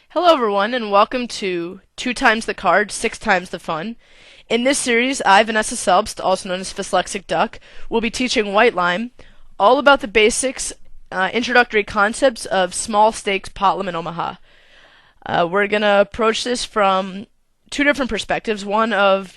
Hello, everyone, and welcome to Two Times the Card, Six Times the Fun. In this series, I, Vanessa Selbst, also known as Dyslexic Duck, will be teaching White Lime all about the basics, introductory concepts of small stakes pot limit Omaha. We're going to approach this from two different perspectives. One of,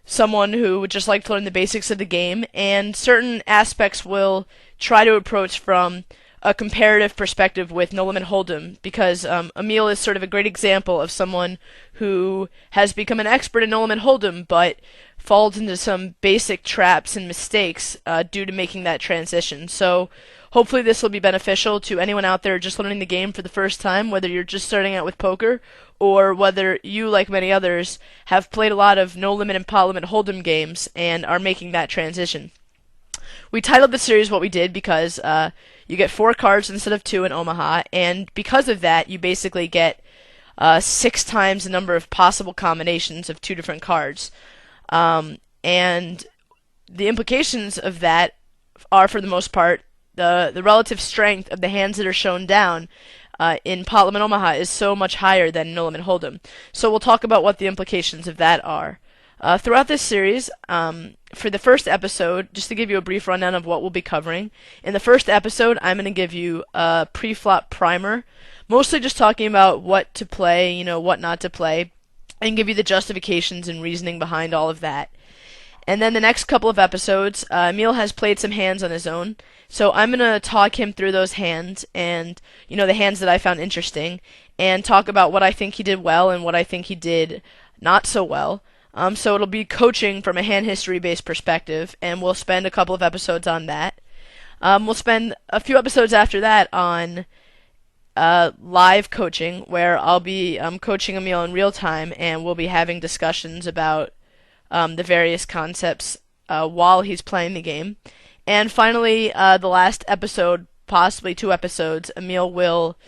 someone who would just like to learn the basics of the game, and certain aspects will try to approach from a comparative perspective with No Limit Hold'em, because Emil is sort of a great example of someone who has become an expert in No Limit Hold'em, but falls into some basic traps and mistakes due to making that transition. So hopefully this will be beneficial to anyone out there just learning the game for the first time, whether you're just starting out with poker, or whether you, like many others, have played a lot of No Limit and Pot Limit Hold'em games and are making that transition. We titled the series what we did because you get 4 cards instead of 2 in Omaha, and because of that, you basically get 6 times the number of possible combinations of 2 different cards. And the implications of that are, for the most part, the relative strength of the hands that are shown down in Pot Limit Omaha is so much higher than No Limit Hold'em. So we'll talk about what the implications of that are. Throughout this series, for the first episode, just to give you a brief rundown of what we'll be covering, in the first episode, I'm going to give you a pre-flop primer, mostly just talking about what to play, what not to play, and give you the justifications and reasoning behind all of that. And then the next couple of episodes, Emil has played some hands on his own, so I'm going to talk him through those hands and, the hands that I found interesting, and talk about what I think he did well and what I think he did not so well. So it'll be coaching from a hand history-based perspective, and we'll spend a couple of episodes on that. We'll spend a few episodes after that on live coaching, where I'll be coaching Emil in real time, and we'll be having discussions about the various concepts while he's playing the game. And finally, the last episode, possibly 2 episodes, Emil will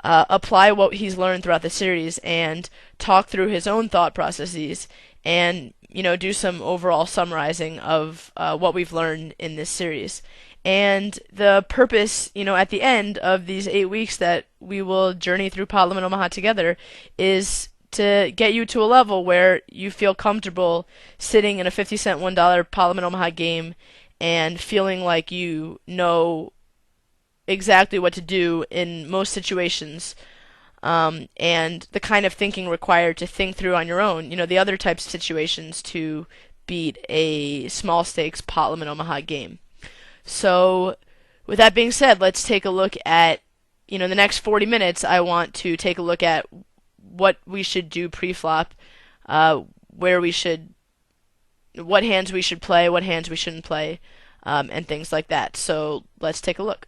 apply what he's learned throughout the series and talk through his own thought processes and do some overall summarizing of what we've learned in this series. And the purpose, at the end of these 8 weeks that we will journey through Pot Limit Omaha together is to get you to a level where you feel comfortable sitting in a 50-cent $1 Pot Limit Omaha game and feeling like you know exactly what to do in most situations, and the kind of thinking required to think through on your own, the other types of situations to beat a small stakes Pot Limit Omaha game. So, with that being said, let's take a look at, the next 40 minutes, I want to take a look at what we should do pre-flop, what hands we should play, what hands we shouldn't play, and things like that. So, let's take a look.